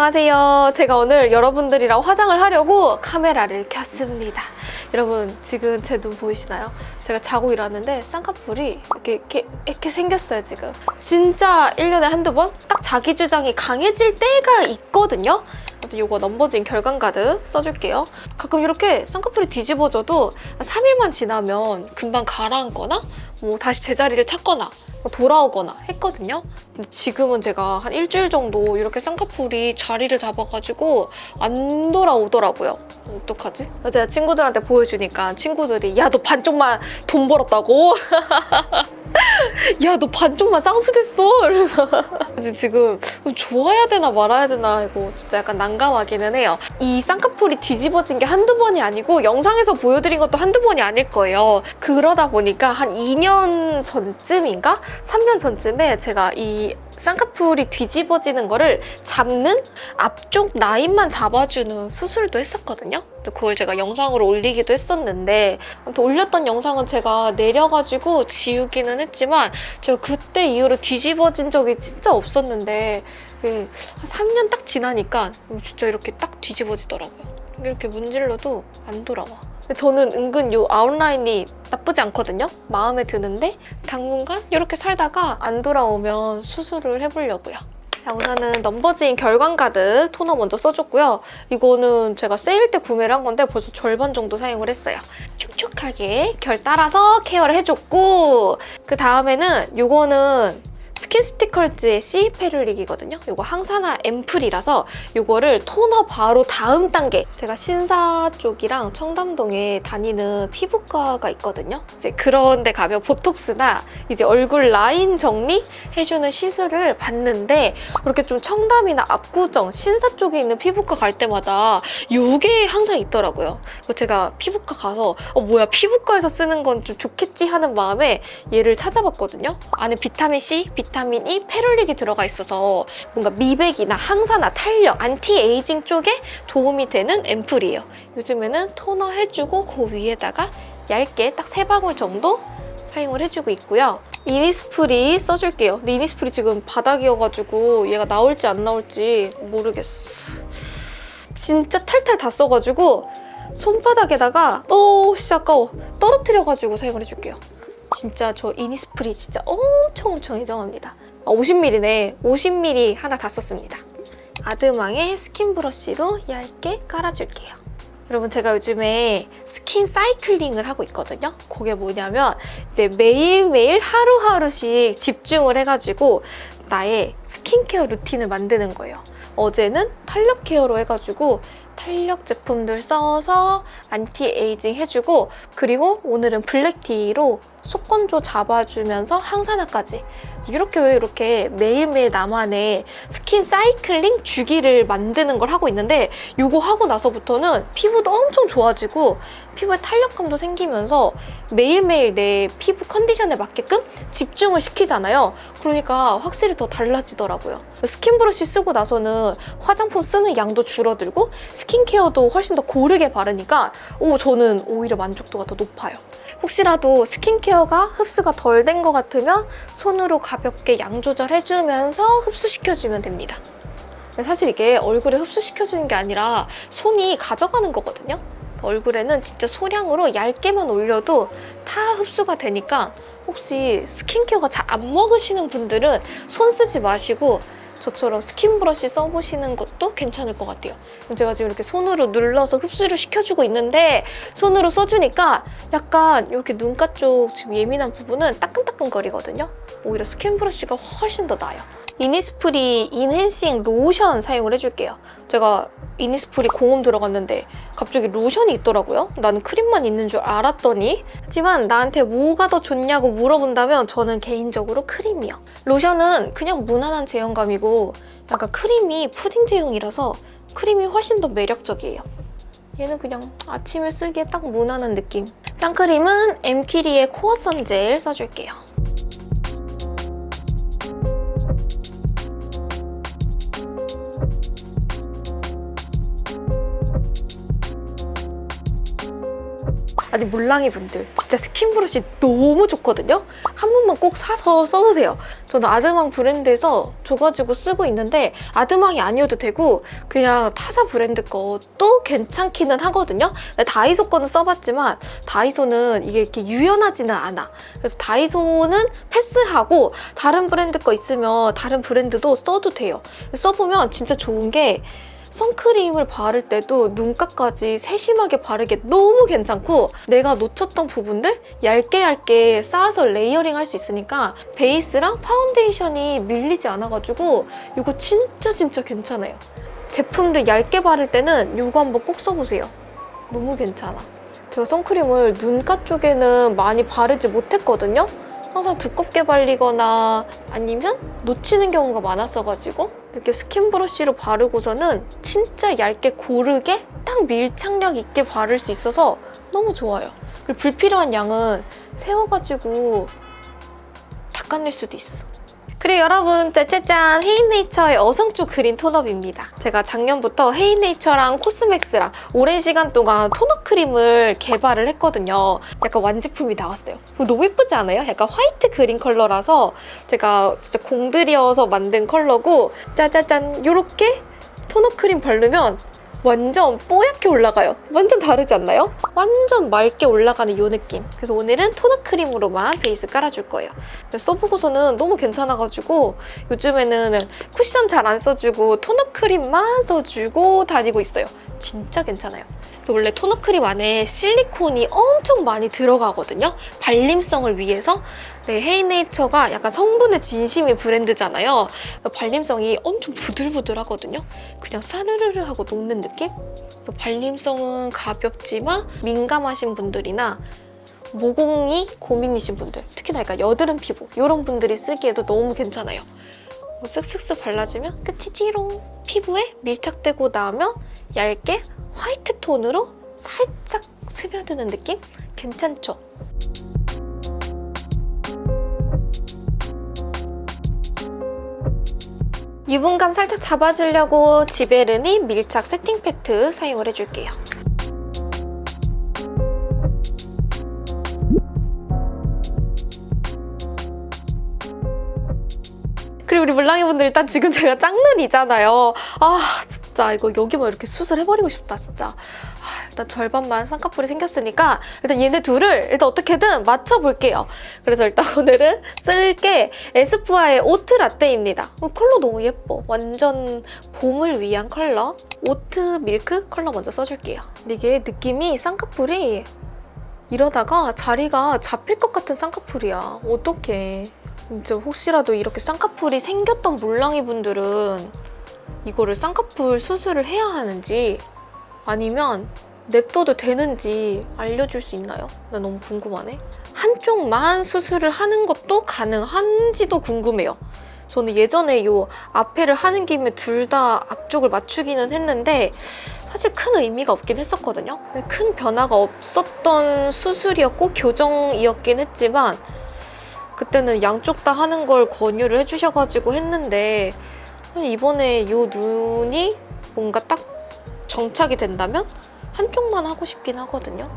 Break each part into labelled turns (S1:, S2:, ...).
S1: 안녕하세요. 제가 오늘 여러분들이랑 화장을 하려고 카메라를 켰습니다. 여러분 지금 제 눈 보이시나요? 제가 자고 일어났는데 쌍꺼풀이 이렇게 생겼어요 지금. 진짜 1년에 한두 번 딱 자기 주장이 강해질 때가 있거든요. 이거 넘버진 결광가드 써줄게요. 가끔 이렇게 쌍꺼풀이 뒤집어져도 3일만 지나면 금방 가라앉거나 뭐 다시 제자리를 찾거나 돌아오거나 했거든요. 근데 지금은 제가 한 일주일 정도 이렇게 쌍꺼풀이 자리를 잡아가지고 안 돌아오더라고요. 어떡하지? 제가 친구들한테 보여주니까 친구들이 야, 너 반쪽만 돈 벌었다고? 야, 너 반쪽만 쌍수됐어? 그래서 지금 좋아야 되나 말아야 되나 이거 진짜 약간 난감하기는 해요. 이 쌍꺼풀이 뒤집어진 게 한두 번이 아니고 영상에서 보여드린 것도 한두 번이 아닐 거예요. 그러다 보니까 한 2년 전쯤인가? 3년 전쯤에 제가 이 쌍꺼풀이 뒤집어지는 거를 잡는 앞쪽 라인만 잡아주는 수술도 했었거든요. 그걸 제가 영상으로 올리기도 했었는데 아무튼 올렸던 영상은 제가 내려가지고 지우기는 했지만 제가 그때 이후로 뒤집어진 적이 진짜 없었는데 한 3년 딱 지나니까 진짜 이렇게 딱 뒤집어지더라고요. 이렇게 문질러도 안 돌아와. 저는 은근 이 아웃라인이 나쁘지 않거든요. 마음에 드는데 당분간 이렇게 살다가 안 돌아오면 수술을 해보려고요. 자, 우선은 넘버진 결광가드 토너 먼저 써줬고요. 이거는 제가 세일 때 구매를 한 건데 벌써 절반 정도 사용을 했어요. 촉촉하게 결 따라서 케어를 해줬고 그 다음에는 이거는 스킨스티컬즈의 C 페룰릭이거든요. 이거 항산화 앰플이라서 이거를 토너 바로 다음 단계. 제가 신사 쪽이랑 청담동에 다니는 피부과가 있거든요. 이제 그런 데 가면 보톡스나 이제 얼굴 라인 정리 해주는 시술을 받는데 그렇게 좀 청담이나 압구정, 신사 쪽에 있는 피부과 갈 때마다 이게 항상 있더라고요. 제가 피부과 가서 뭐야 피부과에서 쓰는 건 좀 좋겠지 하는 마음에 얘를 찾아봤거든요. 안에 비타민 C, 비타민 E, 페룰릭이 들어가 있어서 뭔가 미백이나 항산화, 탄력, 안티에이징 쪽에 도움이 되는 앰플이에요. 요즘에는 토너 해주고 그 위에다가 얇게 딱 3방울 정도 사용을 해주고 있고요. 이니스프리 써줄게요. 근데 이니스프리 지금 바닥이어가지고 얘가 나올지 안 나올지 모르겠어. 진짜 탈탈 다 써가지고 손바닥에다가 아까워 떨어뜨려가지고 사용을 해줄게요. 진짜 저 이니스프리 진짜 엄청 애정합니다. 50ml네. 50ml 하나 다 썼습니다. 아드망의 스킨 브러쉬로 얇게 깔아줄게요. 여러분 제가 요즘에 스킨 사이클링을 하고 있거든요. 그게 뭐냐면 이제 매일매일 하루하루씩 집중을 해가지고 나의 스킨케어 루틴을 만드는 거예요. 어제는 탄력 케어로 해가지고 탄력 제품들 써서 안티에이징 해주고 그리고 오늘은 블랙티로 속건조 잡아주면서 항산화까지 이렇게 매일매일 나만의 스킨 사이클링 주기를 만드는 걸 하고 있는데 이거 하고 나서부터는 피부도 엄청 좋아지고 피부에 탄력감도 생기면서 매일매일 내 피부 컨디션에 맞게끔 집중을 시키잖아요. 그러니까 확실히 더 달라지더라고요. 스킨 브러쉬 쓰고 나서는 화장품 쓰는 양도 줄어들고 스킨케어도 훨씬 더 고르게 바르니까 저는 오히려 만족도가 더 높아요. 혹시라도 스킨케어가 흡수가 덜 된 것 같으면 손으로 가볍게 양 조절해주면서 흡수시켜주면 됩니다. 사실 이게 얼굴에 흡수시켜주는 게 아니라 손이 가져가는 거거든요. 얼굴에는 진짜 소량으로 얇게만 올려도 다 흡수가 되니까 혹시 스킨케어가 잘 안 먹으시는 분들은 손 쓰지 마시고 저처럼 스킨 브러쉬 써보시는 것도 괜찮을 것 같아요. 제가 지금 이렇게 손으로 눌러서 흡수를 시켜주고 있는데 손으로 써주니까 약간 이렇게 눈가 쪽 지금 예민한 부분은 따끔따끔거리거든요. 오히려 스킨 브러쉬가 훨씬 더 나아요. 이니스프리 인핸싱 로션 사용을 해줄게요. 제가 이니스프리 공홈 들어갔는데 갑자기 로션이 있더라고요. 나는 크림만 있는 줄 알았더니 하지만 나한테 뭐가 더 좋냐고 물어본다면 저는 개인적으로 크림이요. 로션은 그냥 무난한 제형감이고 약간 크림이 푸딩 제형이라서 크림이 훨씬 더 매력적이에요. 얘는 그냥 아침에 쓰기에 딱 무난한 느낌. 선크림은 엠키리의 코어 선젤 써줄게요. 아니 몰랑이 분들 진짜 스킨 브러쉬 너무 좋거든요. 한 번만 꼭 사서 써보세요. 저는 아드망 브랜드에서 줘가지고 쓰고 있는데 아드망이 아니어도 되고 그냥 타사 브랜드 것도 괜찮기는 하거든요. 다이소 거는 써봤지만 다이소는 이게 이렇게 유연하지는 않아. 그래서 다이소는 패스하고 다른 브랜드 거 있으면 다른 브랜드도 써도 돼요. 써보면 진짜 좋은 게 선크림을 바를 때도 눈가까지 세심하게 바르기 너무 괜찮고 내가 놓쳤던 부분들 얇게 쌓아서 레이어링 할 수 있으니까 베이스랑 파운데이션이 밀리지 않아가지고 이거 진짜 괜찮아요. 제품들 얇게 바를 때는 이거 한번 꼭 써보세요. 너무 괜찮아. 제가 선크림을 눈가 쪽에는 많이 바르지 못했거든요. 항상 두껍게 발리거나 아니면 놓치는 경우가 많았어가지고 이렇게 스킨 브러쉬로 바르고서는 진짜 얇게 고르게 딱 밀착력 있게 바를 수 있어서 너무 좋아요. 그리고 불필요한 양은 세워가지고 닦아낼 수도 있어. 그리고 여러분 짜짜짠 헤이네이처의 어성초 그린 톤업입니다. 제가 작년부터 헤이네이처랑 코스맥스랑 오랜 시간 동안 토너 크림을 개발을 했거든요. 약간 완제품이 나왔어요. 너무 예쁘지 않아요? 약간 화이트 그린 컬러라서 제가 진짜 공들여서 만든 컬러고 짜자잔 이렇게 토너 크림 바르면 완전 뽀얗게 올라가요. 완전 다르지 않나요? 완전 맑게 올라가는 이 느낌. 그래서 오늘은 토너 크림으로만 베이스 깔아줄 거예요. 써보고서는 너무 괜찮아가지고 요즘에는 쿠션 잘 안 써주고 토너 크림만 써주고 다니고 있어요. 진짜 괜찮아요. 원래 토너 크림 안에 실리콘이 엄청 많이 들어가거든요. 발림성을 위해서. 네, 헤이네이처가 약간 성분의 진심의 브랜드잖아요. 발림성이 엄청 부들부들하거든요. 그냥 사르르르 하고 녹는 느낌? 그래서 발림성은 가볍지만 민감하신 분들이나 모공이 고민이신 분들, 특히나 약간 여드름 피부 이런 분들이 쓰기에도 너무 괜찮아요. 쓱쓱쓱 발라주면 끝이지롱. 피부에 밀착되고 나면 얇게 화이트 톤으로 살짝 스며드는 느낌? 괜찮죠? 유분감 살짝 잡아주려고 지베르니 밀착 세팅 패드 사용을 해줄게요. 그리고 우리 물랑이 분들 일단 지금 제가 짝눈이잖아요. 아 진짜 이거 여기만 이렇게 수술해버리고 싶다 진짜. 일단 절반만 쌍꺼풀이 생겼으니까 일단 얘네 둘을 일단 어떻게든 맞춰볼게요. 그래서 일단 오늘은 쓸 게 에스쁘아의 오트 라떼입니다. 컬러 너무 예뻐. 완전 봄을 위한 컬러. 오트 밀크 컬러 먼저 써줄게요. 근데 이게 느낌이 쌍꺼풀이 이러다가 자리가 잡힐 것 같은 쌍꺼풀이야. 어떡해. 진짜 혹시라도 이렇게 쌍꺼풀이 생겼던 몰랑이 분들은 이거를 쌍꺼풀 수술을 해야 하는지 아니면 냅둬도 되는지 알려줄 수 있나요? 나 너무 궁금하네. 한쪽만 수술을 하는 것도 가능한지도 궁금해요. 저는 예전에 이 앞에를 하는 김에 둘 다 앞쪽을 맞추기는 했는데 사실 큰 의미가 없긴 했었거든요. 큰 변화가 없었던 수술이었고 교정이었긴 했지만 그때는 양쪽 다 하는 걸 권유를 해주셔가지고 했는데 이번에 이 눈이 뭔가 딱 정착이 된다면 한쪽만 하고 싶긴 하거든요.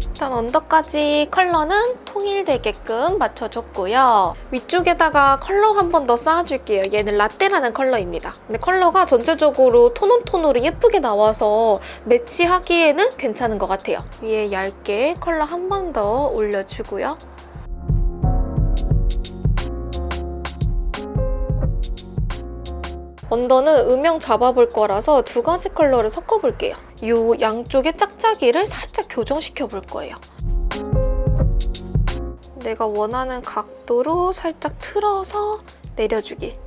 S1: 일단 언더까지 컬러는 통일되게끔 맞춰줬고요. 위쪽에다가 컬러 한 번 더 쌓아줄게요. 얘는 라떼라는 컬러입니다. 근데 컬러가 전체적으로 톤온톤으로 예쁘게 나와서 매치하기에는 괜찮은 것 같아요. 위에 얇게 컬러 한 번 더 올려주고요. 언더는 음영 잡아볼 거라서 두 가지 컬러를 섞어볼게요. 이 양쪽의 짝짝이를 살짝 교정시켜 볼 거예요. 내가 원하는 각도로 살짝 틀어서 내려주기.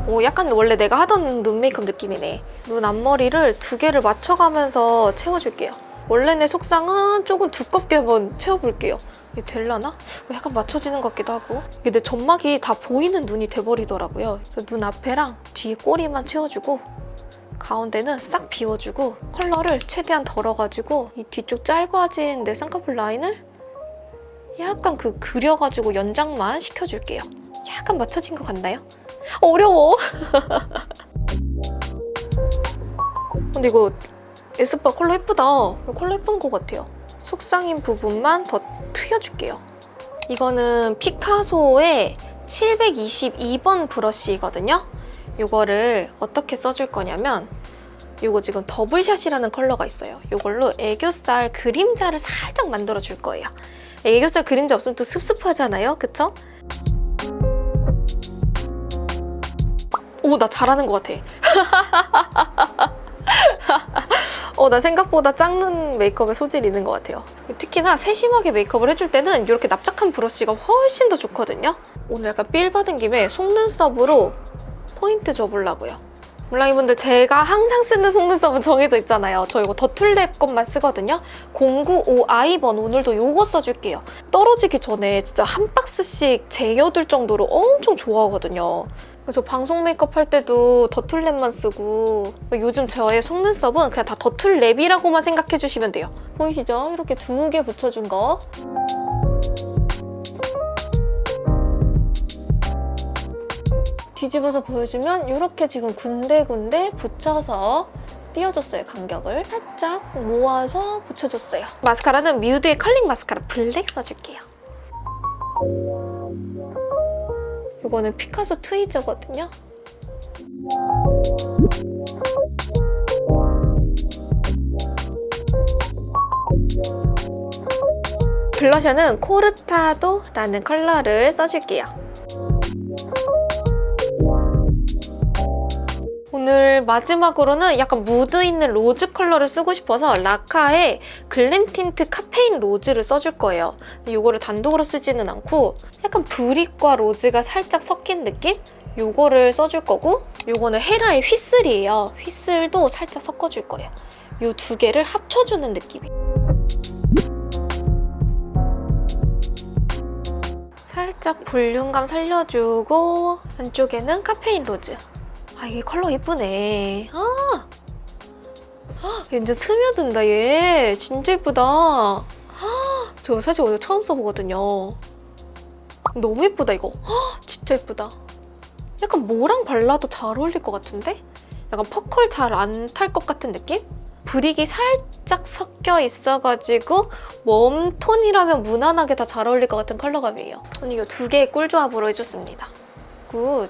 S1: 오, 약간 원래 내가 하던 눈 메이크업 느낌이네. 눈 앞머리를 두 개를 맞춰가면서 채워줄게요. 원래 내 속상은 조금 두껍게 한번 채워볼게요. 이게 되려나? 약간 맞춰지는 것 같기도 하고. 이게 내 점막이 다 보이는 눈이 돼버리더라고요. 그래서 눈 앞에랑 뒤에 꼬리만 채워주고 가운데는 싹 비워주고 컬러를 최대한 덜어가지고 이 뒤쪽 짧아진 내 쌍꺼풀 라인을 약간 그려가지고 연장만 시켜줄게요. 약간 맞춰진 것 같나요? 어려워. 근데 이거 에스쁘아 컬러 예쁘다. 컬러 예쁜 것 같아요. 속상인 부분만 더 트여줄게요. 이거는 피카소의 722번 브러쉬거든요. 이거를 어떻게 써줄 거냐면 이거 지금 더블샷이라는 컬러가 있어요. 이걸로 애교살 그림자를 살짝 만들어 줄 거예요. 애교살 그림자 없으면 또 습습하잖아요. 그쵸? 오, 나 잘하는 것 같아. 나 생각보다 짝눈 메이크업에 소질이 있는 것 같아요. 특히나 세심하게 메이크업을 해줄 때는 이렇게 납작한 브러쉬가 훨씬 더 좋거든요. 오늘 약간 삘 받은 김에 속눈썹으로 포인트 줘보려고요. 몰랑이분들, 제가 항상 쓰는 속눈썹은 정해져 있잖아요. 저 이거 더툴랩 것만 쓰거든요. 095i 번 오늘도 이거 써줄게요. 떨어지기 전에 진짜 한 박스씩 쟁여둘 정도로 엄청 좋아하거든요. 그래서 방송 메이크업 할 때도 더툴랩만 쓰고, 요즘 저의 속눈썹은 그냥 다 더툴랩이라고만 생각해 주시면 돼요. 보이시죠? 이렇게 2개 붙여준 거. 뒤집어서 보여주면 이렇게 지금 군데군데 붙여서 띄워줬어요. 간격을 살짝 모아서 붙여줬어요. 마스카라는 뮤드의 컬링 마스카라 블랙 써줄게요. 이거는 피카소 트위저거든요. 블러셔는 코르타도라는 컬러를 써줄게요. 오늘 마지막으로는 약간 무드 있는 로즈 컬러를 쓰고 싶어서 라카의 글램 틴트 카페인 로즈를 써줄 거예요. 이거를 단독으로 쓰지는 않고 약간 브릭과 로즈가 살짝 섞인 느낌? 이거를 써줄 거고, 이거는 헤라의 휘슬이에요. 휘슬도 살짝 섞어줄 거예요. 이 2개를 합쳐주는 느낌이에요. 살짝 볼륨감 살려주고, 안쪽에는 카페인 로즈. 이게 컬러 예쁘네. 완전 스며든다, 얘. 진짜 예쁘다. 저 사실 오늘 처음 써보거든요. 너무 예쁘다, 이거. 진짜 예쁘다. 약간 뭐랑 발라도 잘 어울릴 것 같은데? 약간 퍼컬 잘 안 탈 것 같은 느낌? 브릭이 살짝 섞여 있어가지고 웜톤이라면 무난하게 다 잘 어울릴 것 같은 컬러감이에요. 오늘 이 2개의 꿀조합으로 해줬습니다. 굿.